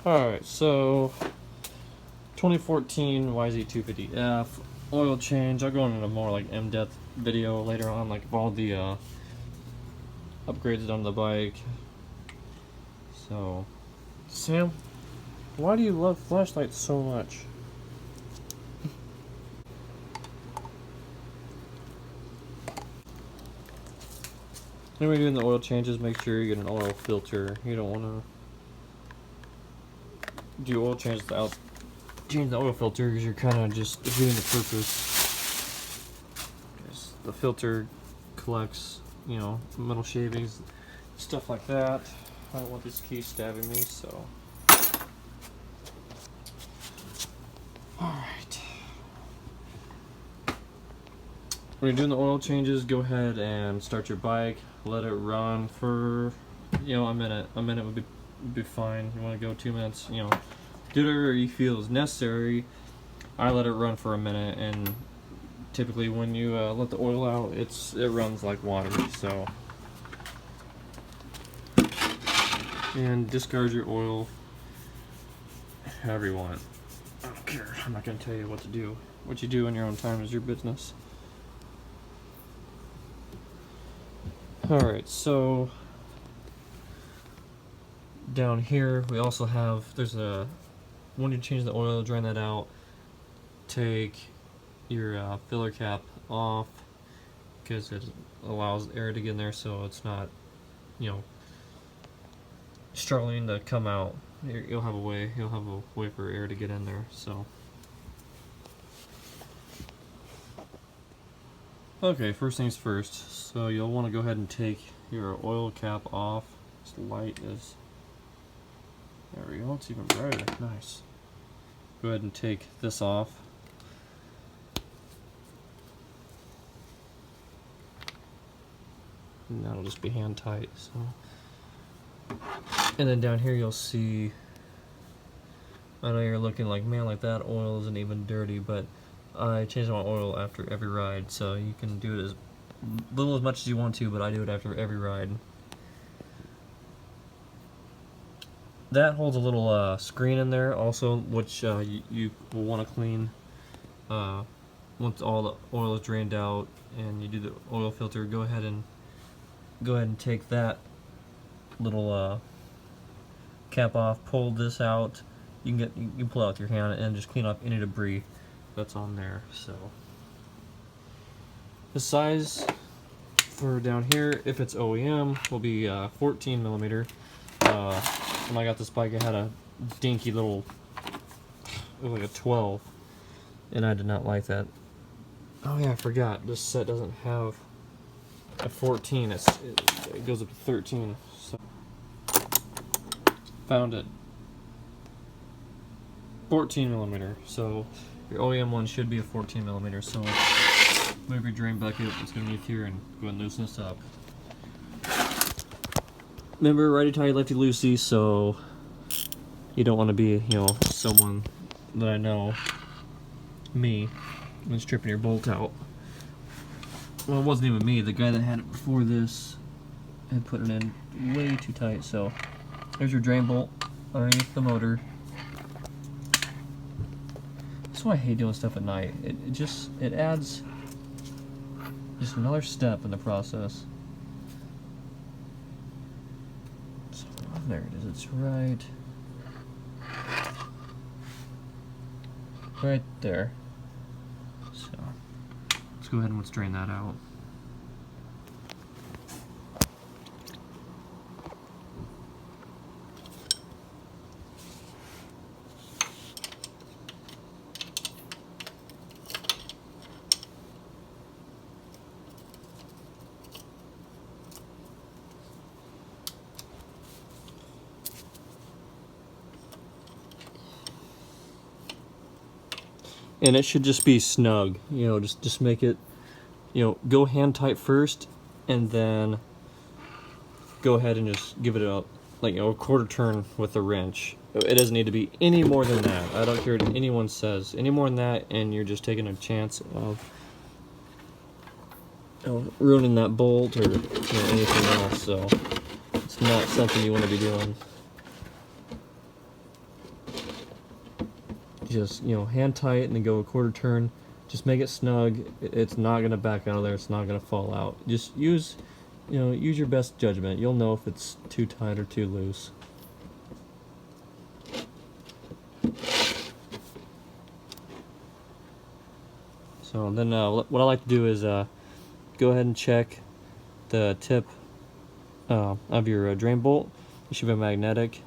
Alright, so 2014 yz250f oil change. I'll go into a more like in-depth video later on, like of all the upgrades done to the bike. So, Sam, why do you love flashlights so much? When we're doing the oil changes, make sure you get an oil filter. You don't want to do oil changes without changing the oil filter because you're kind of just doing the purpose. The filter collects, you know, metal shavings, stuff like that. I don't want this key stabbing me, so. Alright. When you're doing the oil changes, go ahead and start your bike. Let it run for, you know, a minute. A minute would be fine. You want to go 2 minutes, you know. Do whatever you feel is necessary. I let it run for a minute, and typically when you let the oil out, it runs like water. So, and discard your oil however you want. I don't care. I'm not going to tell you what to do. What you do in your own time is your business. Alright, so down here we also have, when you change the oil, drain that out, take your filler cap off because it allows air to get in there, so it's not, you know, struggling to come out. You'll have a way for air to get in there. So okay, first things first, so you'll want to go ahead and take your oil cap off. This light is, there we go, it's even brighter, nice. Go ahead and take this off. And that'll just be hand tight, so. And then down here you'll see, I know you're looking like, man, like that oil isn't even dirty, but I change my oil after every ride, so you can do it as little as much as you want to, but I do it after every ride. That holds a little screen in there also, which you will want to clean once all the oil is drained out and you do the oil filter. Go ahead and take that little cap off, pull this out. You can pull it out with your hand and just clean off any debris that's on there. So the size for down here, if it's OEM, will be 14 millimeter. When I got this bike, I had a dinky little, it was like a 12, and I did not like that. Oh yeah, I forgot, this set doesn't have a 14, it goes up to 13. So found it 14 millimeter, so your OEM one should be a 14 millimeter. So move your drain bucket, it's underneath here, and go ahead and loosen this up. Remember, righty tighty, lefty loosey, so you don't want to be, you know, someone that I know, me, was tripping your bolt out. Well, it wasn't even me, the guy that had it before this had put it in way too tight. So there's your drain bolt underneath the motor. That's why I hate doing stuff at night. It adds just another step in the process. So there it is, it's right there. So let's go ahead and let's drain that out. And it should just be snug, you know, just make it, you know, go hand tight first, and then go ahead and just give it a, like, you know, a quarter turn with a wrench. It doesn't need to be any more than that. I don't care what anyone says. Any more than that, and you're just taking a chance of, you know, ruining that bolt or, you know, anything else. So it's not something you want to be doing. just, you know, hand tight and then go a quarter turn. Just make it snug. It's not gonna back out of there. It's not gonna fall out. Just use, you know, use your best judgment. You'll know if it's too tight or too loose. So then what I like to do is go ahead and check the tip of your drain bolt. It should be magnetic,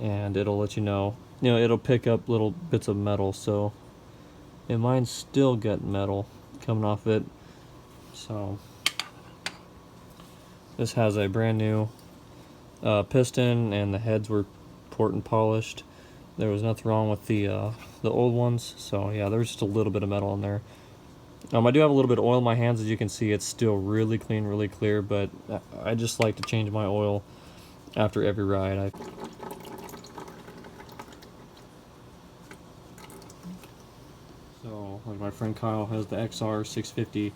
and it'll let you know. You know, it'll pick up little bits of metal. So, and mine's still got metal coming off it. So this has a brand new piston, and the heads were port and polished. There was nothing wrong with the old ones. So yeah, there's just a little bit of metal in there. I do have a little bit of oil in my hands. As you can see, it's still really clean, really clear, but I just like to change my oil after every ride. So, like my friend Kyle has the XR650.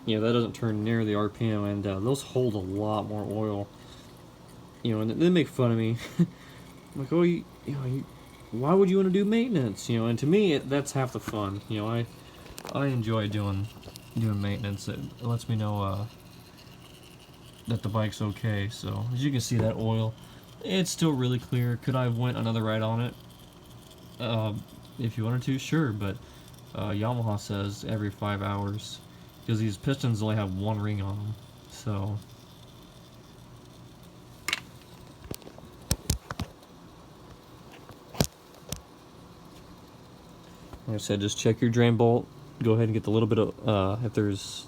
You know, that doesn't turn near the RPM, and those hold a lot more oil. You know, and they make fun of me. I'm like, oh, you know, why would you want to do maintenance? You know, and to me, that's half the fun. You know, I enjoy doing maintenance. It lets me know that the bike's okay. So as you can see, that oil, it's still really clear. Could I have went another ride on it? If you wanted to, sure. But Yamaha says every 5 hours, because these pistons only have one ring on them. So like I said, just check your drain bolt. Go ahead and get the little bit of, if there's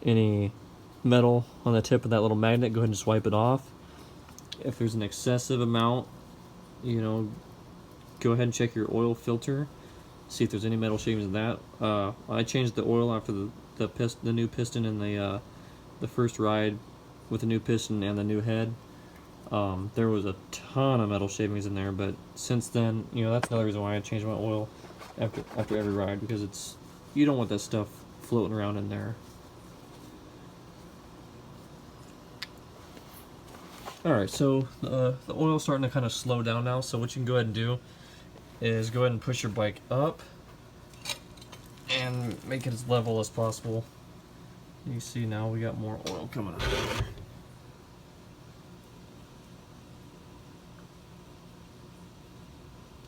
any metal on the tip of that little magnet, go ahead and just wipe it off. If there's an excessive amount, you know, go ahead and check your oil filter. See if there's any metal shavings in that. I changed the oil after the new piston in the first ride with the new piston and the new head. There was a ton of metal shavings in there, but since then, you know, that's another reason why I changed my oil after every ride, because you don't want that stuff floating around in there. Alright, so the oil's starting to kind of slow down now, so what you can go ahead and do is go ahead and push your bike up and make it as level as possible. You see now we got more oil coming out.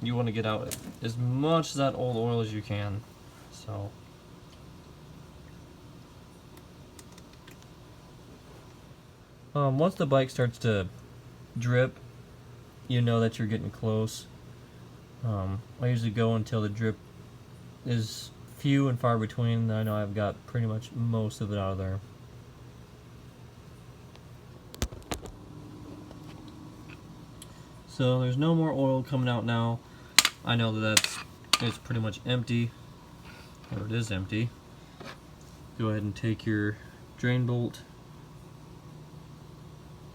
You want to get out as much of that old oil as you can. So once the bike starts to drip, you know that you're getting close. I usually go until the drip is few and far between. I know I've got pretty much most of it out of there. So there's no more oil coming out now. I know that it's pretty much empty, or it is empty. Go ahead and take your drain bolt,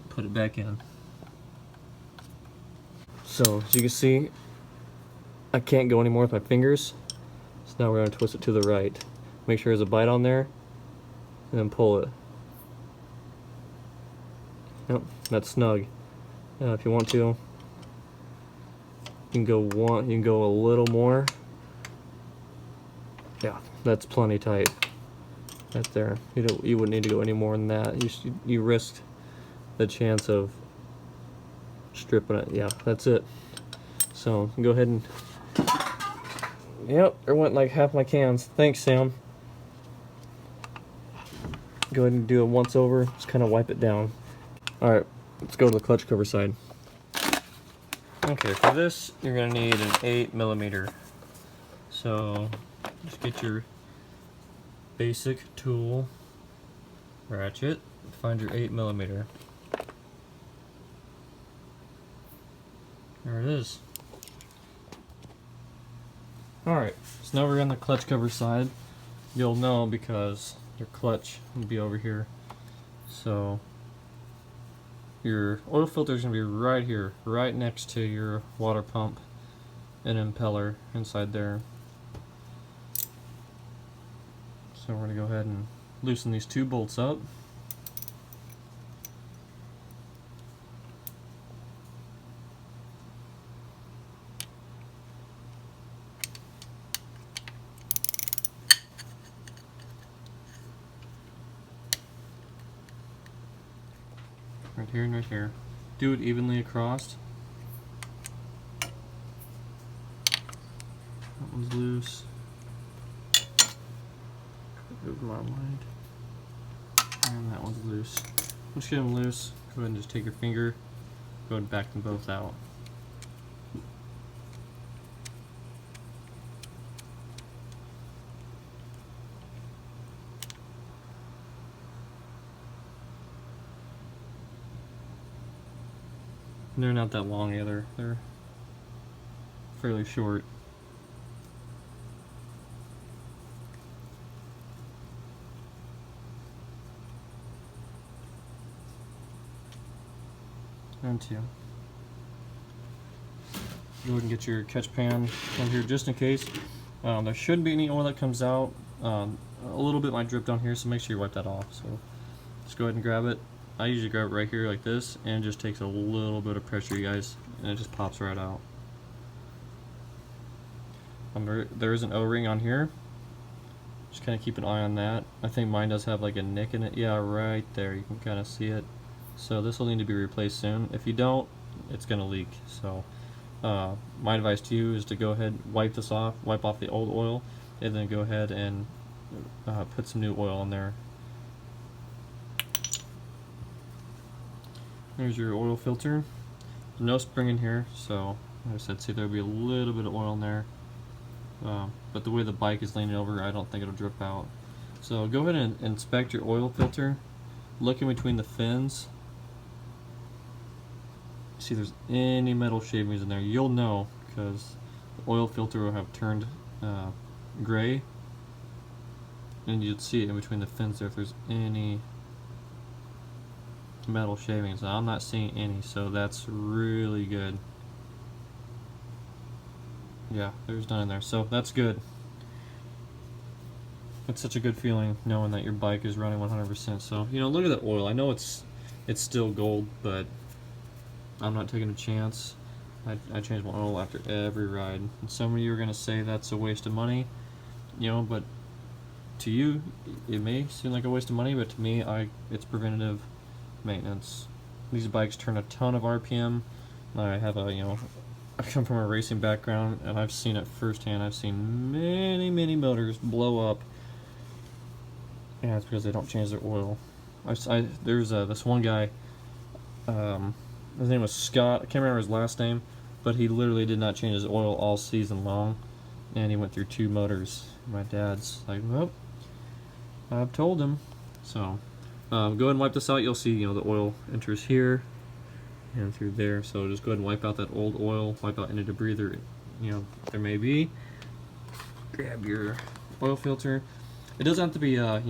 put it back in. So as you can see, I can't go anymore with my fingers. So now we're going to twist it to the right. Make sure there's a bite on there, and then pull it. Yep, that's snug. If you want to, you can go a little more. Yeah, that's plenty tight. Right there. You wouldn't need to go any more than that. You risk the chance of stripping it. Yeah, that's it. So go ahead and, yep, there went like half my cans. Thanks, Sam. Go ahead and do a once over. Just kind of wipe it down. All right, let's go to the clutch cover side. Okay, for this you're gonna need an 8mm. So just get your basic tool, ratchet, find your 8mm. There it is. Alright, so now we're on the clutch cover side. You'll know because your clutch will be over here. So your oil filter is going to be right here, right next to your water pump and impeller inside there. So we're going to go ahead and loosen these two bolts up. Right here and right here. Do it evenly across. That one's loose. Move my mind. And that one's loose. Once you get them loose, go ahead and just take your finger, go ahead and back them both out. And they're not that long either. They're fairly short. And two. Go ahead and get your catch pan on here just in case. There shouldn't be any oil that comes out. A little bit might drip down here, so make sure you wipe that off. So just go ahead and grab it. I usually grab it right here like this, and it just takes a little bit of pressure, you guys, and it just pops right out. There is an O-ring on here. Just kind of keep an eye on that. I think mine does have like a nick in it. Yeah, right there. You can kind of see it. So this will need to be replaced soon. If you don't, it's going to leak. So my advice to you is to go ahead, wipe off the old oil, and then go ahead and put some new oil in there. There's your oil filter. There's no spring in here, so like I said, see, there'll be a little bit of oil in there. But the way the bike is leaning over, I don't think it'll drip out. So go ahead and inspect your oil filter. Look in between the fins. See if there's any metal shavings in there. You'll know because the oil filter will have turned gray, and you'd see it in between the fins there if there's any metal shavings. I'm not seeing any, so that's really good. Yeah, there's none in there, so that's good. It's such a good feeling knowing that your bike is running 100%. So, you know, look at that oil. I know it's still gold, but I'm not taking a chance. I change my oil after every ride. And some of you are going to say that's a waste of money, you know, but to you, it may seem like a waste of money, but to me, it's preventative maintenance. These bikes turn a ton of RPM. I have I come from a racing background, and I've seen it firsthand. I've seen many motors blow up, and it's because they don't change their oil. There's this one guy, his name was Scott. I can't remember his last name, but he literally did not change his oil all season long, and he went through 2 motors. My dad's like, well, I've told him. So go ahead and wipe this out. You'll see, the oil enters here and through there. So just go ahead and wipe out that old oil, wipe out any debris there may be. Grab your oil filter. It doesn't have to be a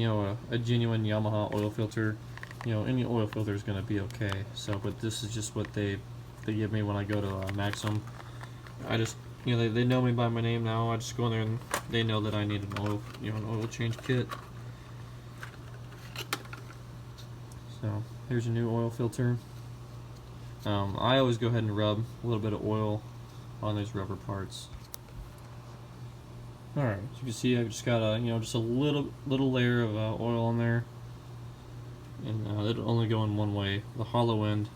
genuine Yamaha oil filter. Any oil filter is going to be okay. So, but this is just what they give me when I go to Maxim. I just they know me by my name now. I just go in there and they know that I need an oil change kit. So here's a new oil filter. I always go ahead and rub a little bit of oil on these rubber parts. Alright, as you can see, I've just got just a little layer of oil on there, and it'll only go in one way. The hollow end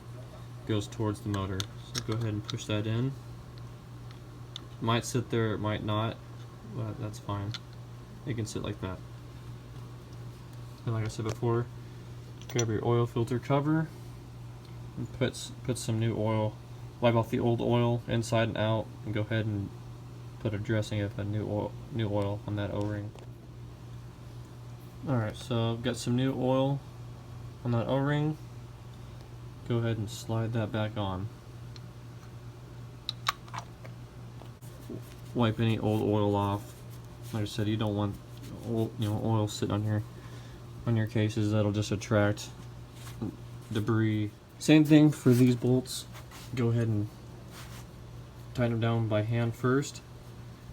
goes towards the motor. So go ahead and push that in. It might sit there, it might not, but that's fine. It can sit like that. And like I said before, grab your oil filter cover and put some new oil. Wipe off the old oil inside and out, and go ahead and put a dressing of a new oil on that O-ring. Alright, so I've got some new oil on that O-ring. Go ahead and slide that back on. Wipe any old oil off. Like I said, you don't want oil sitting on your cases. That'll just attract debris. Same thing for these bolts. Go ahead and tighten them down by hand first.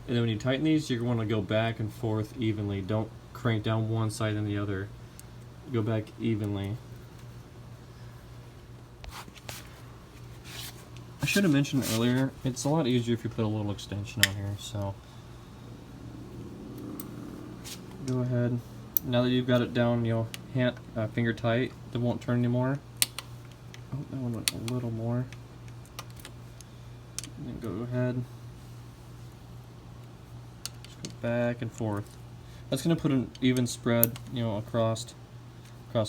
And then when you tighten these, you're going to go back and forth evenly. Don't crank down one side and the other. Go back evenly. I should have mentioned earlier, it's a lot easier if you put a little extension on here. So go ahead. Now that you've got it down, finger tight, it won't turn anymore. Oh, that one went a little more. And then go ahead. Just go back and forth. That's going to put an even spread, you know, across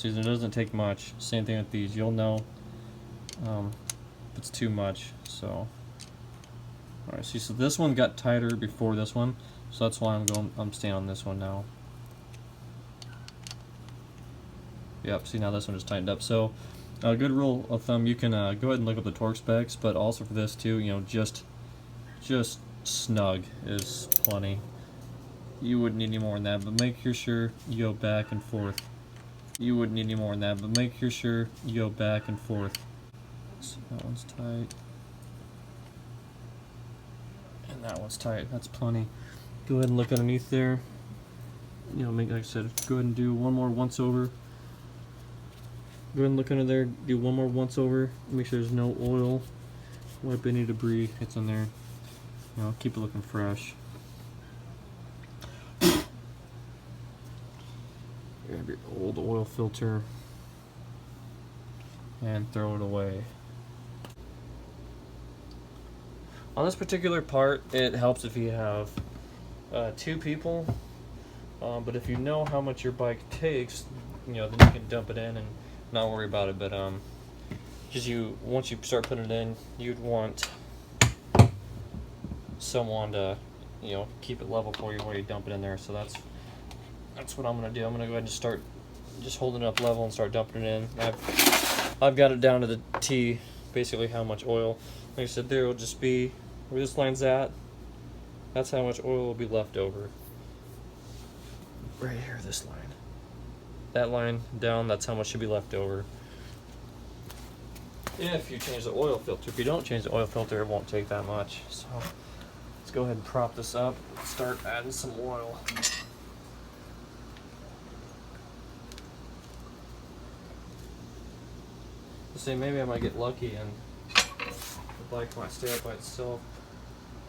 these. It doesn't take much. Same thing with these. You'll know if it's too much. So, all right. See, so this one got tighter before this one, so that's why I'm staying on this one now. Yep. See, now this one just tightened up. So, a good rule of thumb: you can go ahead and look up the torque specs, but also for this too, you know, just snug is plenty. You wouldn't need any more than that, but make sure you go back and forth. You wouldn't need any more than that, but make sure you go back and forth. So that one's tight. And that one's tight. That's plenty. Go ahead and look underneath there. You know, like I said, go ahead and do one more once over. Go ahead and look under there, do one more once over. Make sure there's no oil, wipe any debris that's in there. You know, keep it looking fresh. Grab your old oil filter and throw it away. On this particular part, it helps if you have 2 people, but if you know how much your bike takes, you know, then you can dump it in and not worry about it. But because once you start putting it in, you'd want someone to, you know, keep it level for you while you dump it in there. So that's what I'm gonna do. I'm gonna go ahead and start just holding it up level and start dumping it in. I've got it down to the T, basically how much oil. Like I said, there will just be where this line's at. That's how much oil will be left over. Right here, this line. That line down, that's how much should be left over. If you change the oil filter. If you don't change the oil filter, it won't take that much. So let's go ahead and prop this up and start adding some oil. Say maybe I might get lucky and the bike might stay up by itself.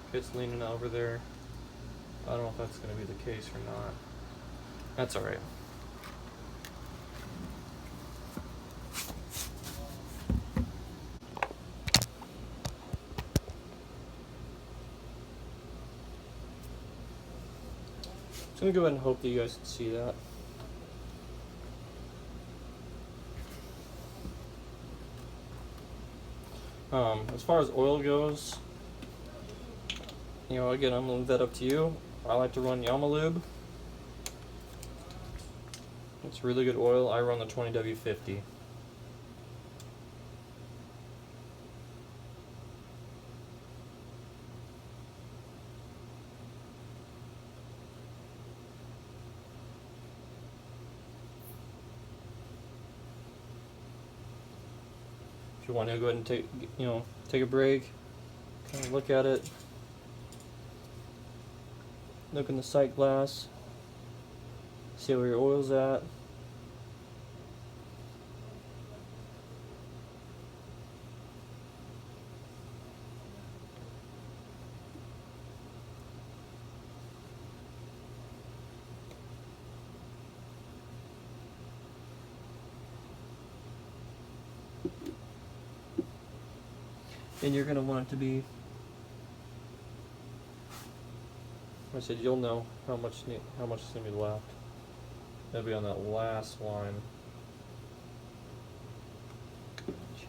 If it's leaning over there. I don't know if that's going to be the case or not. That's alright. So I'm going to go ahead and hope that you guys can see that. As far as oil goes, you know, again, I'm going to leave that up to you. I like to run Yamalube. It's really good oil. I run the 20W50. If you want to go ahead and take a break, kind of look at it, look in the sight glass, see where your oil's at. And you're going to want it to be, I said, you'll know how much is going to be left. That'll be on that last line. Check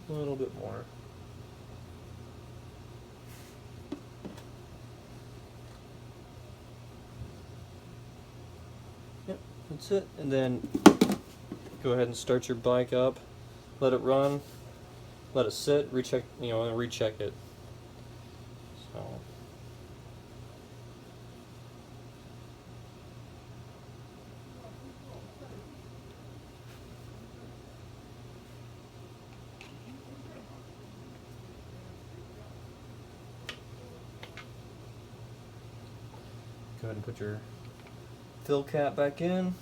it. A little bit more. Yep, that's it. And then go ahead and start your bike up, let it run, let it sit, recheck, and recheck it. So go ahead and put your fill cap back in.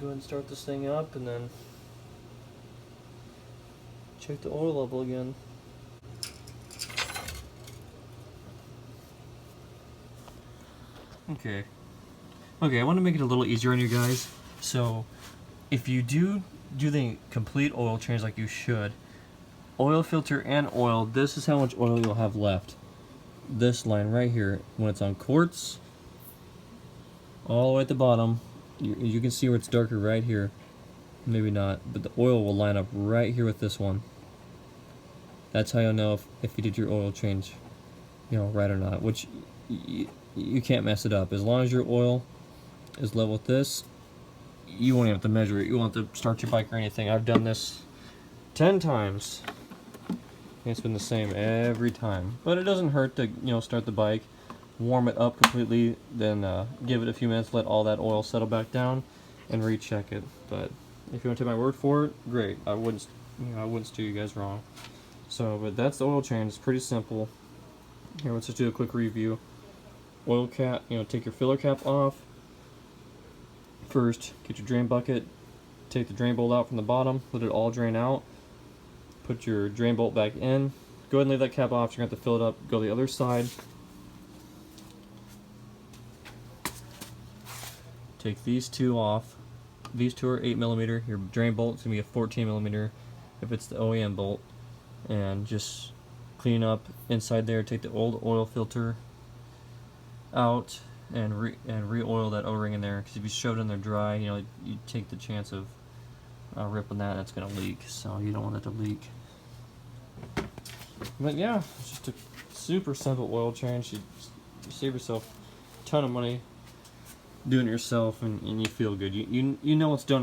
Go ahead and start this thing up and then check the oil level again. Okay. Okay, I want to make it a little easier on you guys. So, if you do the complete oil change like you should, oil filter and oil, this is how much oil you'll have left. This line right here, when it's on quartz, all the way at the bottom, you can see where it's darker right here. Maybe not, but the oil will line up right here with this one. That's how you'll know if you did your oil change, you know, right or not, which you can't mess it up. As long as your oil is level with this, you won't even have to measure it. You won't have to start your bike or anything. I've done this 10 times. It's been the same every time. But it doesn't hurt to, you know, start the bike, warm it up completely, then give it a few minutes, let all that oil settle back down, and recheck it. But if you want to take my word for it, great. I wouldn't steer you guys wrong. So, but that's the oil change. It's pretty simple. Here, let's just do a quick review. Oil cap, you know, take your filler cap off. First, get your drain bucket, take the drain bolt out from the bottom, let it all drain out. Put your drain bolt back in. Go ahead and leave that cap off. You're going to have to fill it up. Go the other side. Take these two off. These two are 8mm. Your drain bolt is going to be a 14mm if it's the OEM bolt. And just clean up inside there. Take the old oil filter out and re-oil that O-ring in there, because if you shove it in there dry, you know, you take the chance of ripping that and it's going to leak, so you don't want it to leak. But yeah, it's just a super simple oil change. You save yourself a ton of money doing it yourself, and you feel good. You know it's done right.